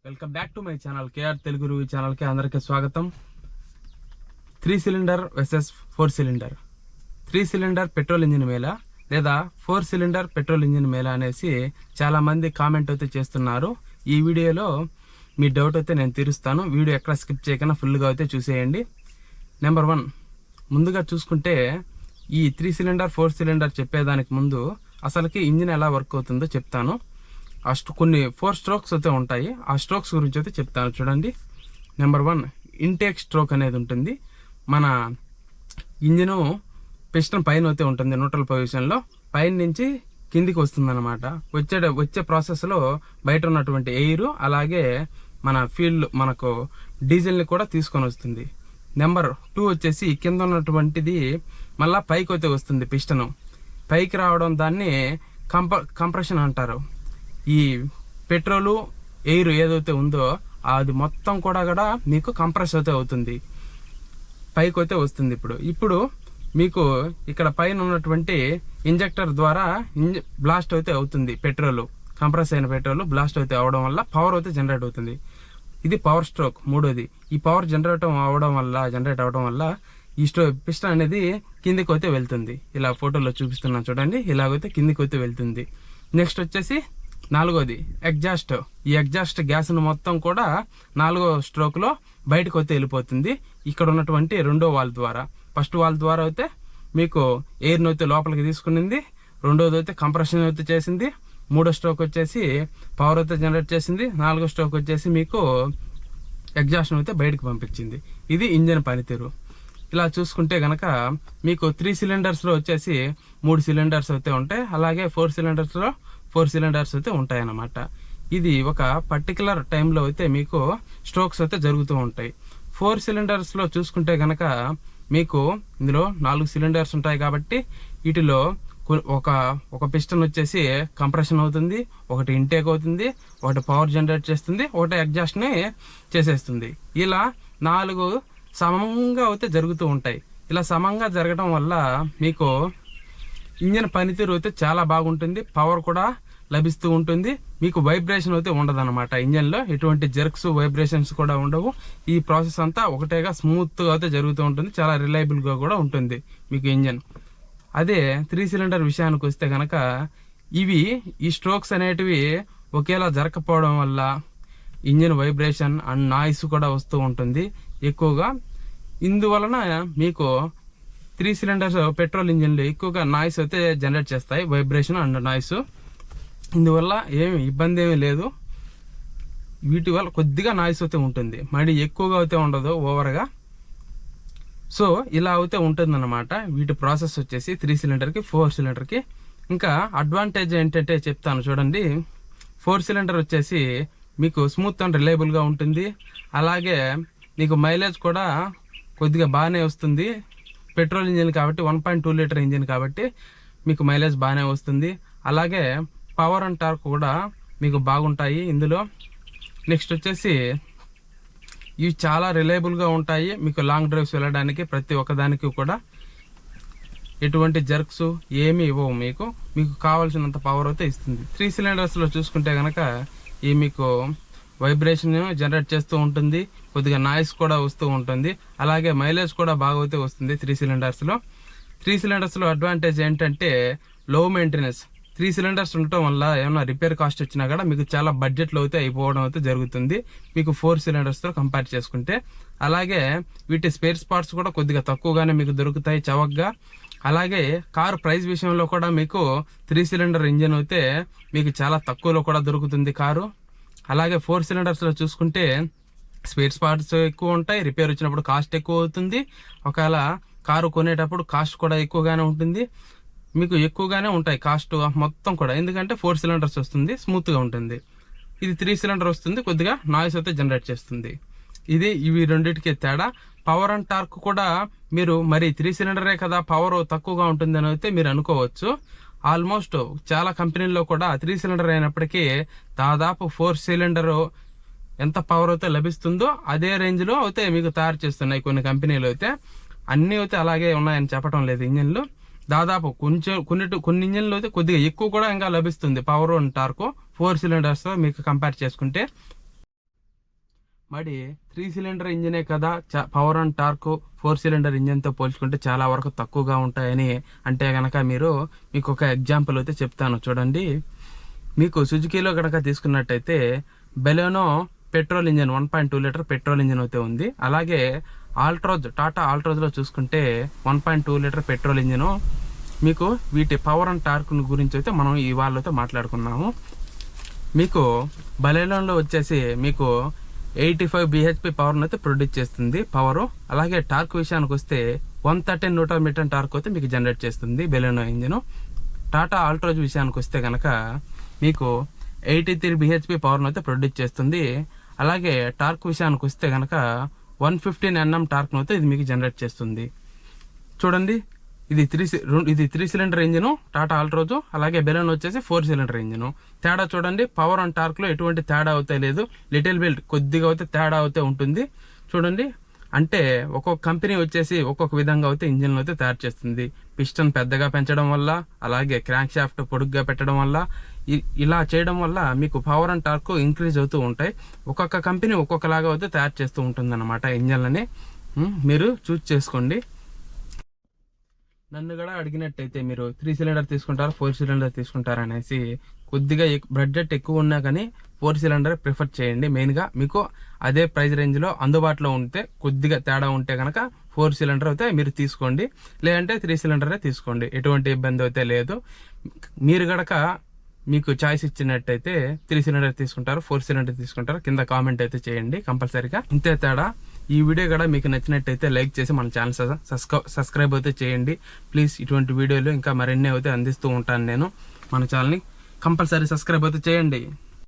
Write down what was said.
Welcome back to my channel KR Telugu review ఛానల్కి అందరికీ స్వాగతం. 3 cylinder versus 4 cylinder, 3 cylinder petrol engine మేళ లేదా 4 సిలిండర్ పెట్రోల్ ఇంజిన్ మేళ అనేసి చాలా మంది కామెంట్ అయితే చేస్తున్నారు. ఈ వీడియోలో మీ డౌట్ అయితే నేను తీరుస్తాను. వీడియో ఎక్కడ స్కిప్ చేయకుండా ఫుల్గా అయితే చూసేయండి. నెంబర్ 1, ముందుగా చూసుకుంటే ఈ 3 సిలిండర్ 4 సిలిండర్ చెప్పేదానికి ముందు అసలుకి ఇంజిన్ ఎలా వర్క్ అవుతుందో చెప్తాను. కొన్ని 4 స్ట్రోక్స్ అయితే ఉంటాయి. ఆ స్ట్రోక్స్ గురించి అయితే చెప్తాను చూడండి. నెంబర్ 1, ఇంటేక్ స్ట్రోక్ అనేది ఉంటుంది. మన ఇంజిన్ పిస్టన్ పైన అయితే ఉంటుంది, న్యూట్రల్ పొజిషన్లో పైన నుంచి కిందికి వస్తుంది అనమాట. వచ్చే ప్రాసెస్లో బయట ఉన్నటువంటి ఎయిర్ అలాగే మన ఫీల్డ్ మనకు డీజిల్ని కూడా తీసుకొని వస్తుంది. నెంబర్ 2 వచ్చేసి కింద ఉన్నటువంటిది మళ్ళీ పైకి అయితే వస్తుంది. పిస్టన్ పైకి రావడం దాన్ని కంప్రెషన్ అంటారు. ఈ పెట్రోలు ఎయిర్ ఏదైతే ఉందో అది మొత్తం కూడా మీకు కంప్రెస్ అయితే అవుతుంది, పైకి అయితే వస్తుంది. ఇప్పుడు మీకు ఇక్కడ పైన ఉన్నటువంటి ఇంజెక్టర్ ద్వారా బ్లాస్ట్ అయితే అవుతుంది. పెట్రోల్ కంప్రెస్ అయిన పెట్రోల్ బ్లాస్ట్ అయితే అవడం వల్ల పవర్ అయితే జనరేట్ అవుతుంది. ఇది పవర్ స్ట్రోక్. మూడోది, ఈ పవర్ జనరేట్ అవడం వల్ల ఈ పిస్టన్ అనేది కిందికి అయితే వెళ్తుంది. ఇలా ఫోటోలో చూపిస్తున్నాను చూడండి, ఇలాగైతే కిందికి అయితే వెళ్తుంది. నెక్స్ట్ వచ్చేసి 4వది ఎగ్జాస్ట్. ఈ ఎగ్జాస్ట్ గ్యాస్ మొత్తం కూడా 4వ స్ట్రోక్ లో బయటకు అయితే వెళ్ళిపోతుంది. ఇక్కడ ఉన్నటువంటి 2వ వాల్ ద్వారా. ఫస్ట్ వాల్ ద్వారా అయితే మీకు ఎయిర్ అయితే లోపలికి తీసుకునింది, 2వది అయితే కంప్రెషన్ అయితే చేసింది, 3వ స్ట్రోక్ వచ్చేసి పవర్ అయితే జనరేట్ చేసింది, 4వ స్ట్రోక్ వచ్చేసి మీకు ఎగ్జాస్ట్ అయితే బయటకు పంపించింది. ఇది ఇంజిన్ పనితీరు. ఇలా చూసుకుంటే గనక మీకు 3 సిలిండర్స్ లో వచ్చేసి 3 సిలిండర్స్ అయితే ఉంటాయి, అలాగే 4 సిలిండర్స్ లో 4 సిలిండర్స్ అయితే ఉంటాయన్నమాట. ఇది ఒక పర్టికులర్ టైంలో అయితే మీకు స్ట్రోక్స్ అయితే జరుగుతూ ఉంటాయి. 4 సిలిండర్స్ లో చూసుకుంటే గనక మీకు ఇందులో 4 సిలిండర్స్ ఉంటాయి కాబట్టి వీటిలో ఒక పిస్టన్ వచ్చేసి కంప్రెషన్ అవుతుంది, ఒకటి ఇంటేక్ అవుతుంది, ఒకటి పవర్ జనరేట్ చేస్తుంది, ఒకటి ఎగ్జాస్ట్ ని చేసేస్తుంది. ఇలా 4 సమంగా అయితే జరుగుతూ ఉంటాయి. ఇలా సమంగా జరగడం వల్ల మీకు ఇంజిన్ పనితీరు అయితే చాలా బాగుంటుంది, పవర్ కూడా లభిస్తూ ఉంటుంది. మీకు వైబ్రేషన్ అయితే ఉండదు అనమాట. ఇంజిన్ లో ఎటువంటి జర్క్స్ వైబ్రేషన్స్ కూడా ఉండవు. ఈ ప్రాసెస్ అంతా ఒకటేగా స్మూత్ గా అయితే జరుగుతూ ఉంటుంది, చాలా రిలయబుల్ గా కూడా ఉంటుంది మీకు ఇంజిన్. అదే 3 సిలిండర్ విషయానికి వస్తే గనక ఈ స్ట్రోక్స్ అనేటివి ఒకేలా జరగకపోవడం వల్ల ఇంజిన్ వైబ్రేషన్ అండ్ నాయిస్ కూడా వస్తూ ఉంటుంది ఎక్కువగా. ఇందువలన మీకు 3 సిలిండర్స్ పెట్రోల్ ఇంజిన్లు ఎక్కువగా నాయిస్ అయితే జనరేట్ చేస్తాయి, వైబ్రేషన్ అండ్ నాయిస్. ఇందువల్ల ఏమి ఇబ్బంది ఏమీ లేదు. వీటి వల్ల కొద్దిగా నాయిస్ అయితే ఉంటుంది, మరి ఎక్కువగా అయితే ఉండదు ఓవర్గా. సో ఇలా అయితే ఉంటుంది అనమాట వీటి ప్రాసెస్ వచ్చేసి 3 సిలిండర్కి 4 సిలిండర్కి. ఇంకా అడ్వాంటేజ్ ఏంటంటే చెప్తాను చూడండి. 4 సిలిండర్ వచ్చేసి మీకు స్మూత్ అండ్ రిలయబుల్గా ఉంటుంది, అలాగే మీకు మైలేజ్ కూడా కొద్దిగా బాగానే వస్తుంది. పెట్రోల్ ఇంజిన్ కాబట్టి 1.2 లీటర్ ఇంజిన్ కాబట్టి మీకు మైలేజ్ బాగానే వస్తుంది. అలాగే పవర్ అండ్ టార్క్ కూడా మీకు బాగుంటాయి ఇందులో. నెక్స్ట్ వచ్చేసి ఇవి చాలా రిలయబుల్గా ఉంటాయి. మీకు లాంగ్ డ్రైవ్స్ వెళ్ళడానికి ప్రతి ఒక్కదానికి కూడా ఎటువంటి జర్క్స్ ఏమీ ఇవ్వవు. మీకు కావాల్సినంత పవర్ అయితే ఇస్తుంది. 3 సిలిండర్స్లో చూసుకుంటే కనుక ఈ మీకు వైబ్రేషన్ జనరేట్ చేస్తూ ఉంటుంది, కొద్దిగా నాయిస్ కూడా వస్తూ ఉంటుంది, అలాగే మైలేజ్ కూడా బాగా అయితే వస్తుంది 3 సిలిండర్స్లో. 3 సిలిండర్స్లో అడ్వాంటేజ్ ఏంటంటే లో మెయింటెనెన్స్. 3 సిలిండర్స్ ఉండటం వల్ల ఏమైనా రిపేర్ కాస్ట్ వచ్చినా కూడా మీకు చాలా బడ్జెట్లో అయితే అయిపోవడం అయితే జరుగుతుంది మీకు 4 సిలిండర్స్తో కంపేర్ చేసుకుంటే. అలాగే వీటి స్పేర్ పార్ట్స్ కూడా కొద్దిగా తక్కువగానే మీకు దొరుకుతాయి చవకగా. అలాగే కారు ప్రైస్ విషయంలో కూడా మీకు 3 సిలిండర్ ఇంజిన్ అయితే మీకు చాలా తక్కువలో కూడా దొరుకుతుంది కారు. అలాగే 4 సిలిండర్స్లో చూసుకుంటే స్పేర్ పార్ట్స్ ఎక్కువ ఉంటాయి, రిపేర్ వచ్చినప్పుడు కాస్ట్ ఎక్కువ అవుతుంది. ఒకవేళ కారు కొనేటప్పుడు కాస్ట్ కూడా ఎక్కువగానే ఉంటుంది, మీకు ఎక్కువగానే ఉంటాయి కాస్ట్ మొత్తం కూడా. ఎందుకంటే 4 సిలిండర్స్ వస్తుంది, స్మూత్గా ఉంటుంది. ఇది 3 సిలిండర్ వస్తుంది, కొద్దిగా నాయిస్ అయితే జనరేట్ చేస్తుంది. ఇవి రెండింటికి తేడా. పవర్ అండ్ టార్క్ కూడా మీరు మరి 3 సిలిండరే కదా పవర్ తక్కువగా ఉంటుంది అని అయితే మీరు అనుకోవచ్చు. ఆల్మోస్ట్ చాలా కంపెనీల్లో కూడా 3 సిలిండర్ అయినప్పటికీ దాదాపు 4 సిలిండర్ ఎంత పవర్ అయితే లభిస్తుందో అదే రేంజ్ లో అయితే మీకు తయారు చేస్తున్నాయి కొన్ని కంపెనీలు అయితే. అన్ని అయితే అలాగే ఉన్నాయని చెప్పడం లేదు ఇంజిన్లు. దాదాపు కొన్ని ఇంజిన్లు అయితే కొద్దిగా ఎక్కువ కూడా ఇంకా లభిస్తుంది పవర్ అండ్ టార్క్ 4 సిలిండర్స్ మీకు కంపేర్ చేసుకుంటే. మరి 3 సిలిండర్ ఇంజినే కదా, పవర్ అండ్ టార్క్ 4 సిలిండర్ ఇంజిన్తో పోల్చుకుంటే చాలా వరకు తక్కువగా ఉంటాయని అంటే కనుక మీకు ఒక ఎగ్జాంపుల్ అయితే చెప్తాను చూడండి. మీకు సుజుకీలో కనుక తీసుకున్నట్టయితే Baleno petrol engine 1.2 litre petrol engine అయితే ఉంది. అలాగే ఆల్ట్రోజ్, టాటా ఆల్ట్రోజ్లో చూసుకుంటే 1.2 లీటర్ పెట్రోల్ ఇంజిన్. మీకు వీటి పవర్ అండ్ టార్క్ గురించి అయితే మనం ఇవాళ అయితే మాట్లాడుకున్నాము. మీకు బెలెనోలో వచ్చేసి మీకు 85 bhp పవర్ను అయితే ప్రొడ్యూస్ చేస్తుంది పవరు. అలాగే టార్క్ విషయానికి వస్తే 113 Nm టార్క్ అయితే మీకు జనరేట్ చేస్తుంది బెలెనో ఇంజిన్. టాటా ఆల్ట్రోజ్ విషయానికి వస్తే కనుక మీకు 83 bhp పవర్ను అయితే ప్రొడ్యూస్ చేస్తుంది. అలాగే టార్క్ విషయానికి వస్తే కనుక 115 Nm టార్క్ను అయితే ఇది మీకు జనరేట్ చేస్తుంది. చూడండి, ఇది 3 సిలిండర్ ఇంజిన్ టాటా ఆల్ట్రోజ్. అలాగే బెలెనో వచ్చేసి 4 సిలిండర్ ఇంజిన్. తేడా చూడండి, పవర్ అండ్ టార్క్ లో ఎటువంటి తేడా అవుతే లేదు, లిటిల్ బిల్డ్ కొద్దిగా అయితే తేడా అయితే ఉంటుంది. చూడండి, అంటే ఒక్కొక్క కంపెనీ వచ్చేసి ఒక్కొక్క విధంగా అయితే ఇంజిన్లు అయితే తయారు చేస్తుంది. పిస్టన్ పెద్దగా పెంచడం వల్ల, అలాగే క్రాంక్ షాఫ్ట్ పొడుగ్గా పెట్టడం వల్ల, ఇలా చేయడం వల్ల మీకు పవర్ అండ్ టార్క్ ఇంక్రీజ్ అవుతూ ఉంటాయి. ఒక్కొక్క కంపెనీ ఒక్కొక్కలాగా అయితే తయారు చేస్తూ ఉంటుంది అన్నమాట ఇంజన్లని. మీరు చూస్ చేసుకోండి. నన్ను కూడా అడిగినట్టయితే మీరు 3 సిలిండర్ తీసుకుంటారా 4 సిలిండర్ తీసుకుంటారా అనేసి, కొద్దిగా బడ్జెట్ ఎక్కువ ఉన్నా కానీ 4 సిలిండర్ ప్రిఫర్ చేయండి. మెయిన్గా మీకు అదే ప్రైస్ రేంజ్లో అందుబాటులో ఉంటే, కొద్దిగా తేడా ఉంటే కనుక 4 సిలిండర్ అయితే మీరు తీసుకోండి, లేదంటే 3 సిలిండరే తీసుకోండి. ఎటువంటి ఇబ్బంది అయితే లేదు. మీరు గనక మీకు చాయిస్ ఇచ్చినట్టయితే 3 సిలిండర్ తీసుకుంటారు 4 సిలిండర్ తీసుకుంటారు కింద కామెంట్ అయితే చేయండి కంపల్సరీగా. ఇంతే తేడా. ఈ వీడియో కూడా మీకు నచ్చినట్టయితే లైక్ చేసి మన ఛానల్ సబ్స్క్రైబ్ అయితే చేయండి ప్లీజ్. ఇటువంటి వీడియోలు ఇంకా మరిన్ని అయితే అందిస్తూ ఉంటాను నేను. మన ఛానల్ని కంపల్సరీ సబ్స్క్రైబ్ అయితే చేయండి.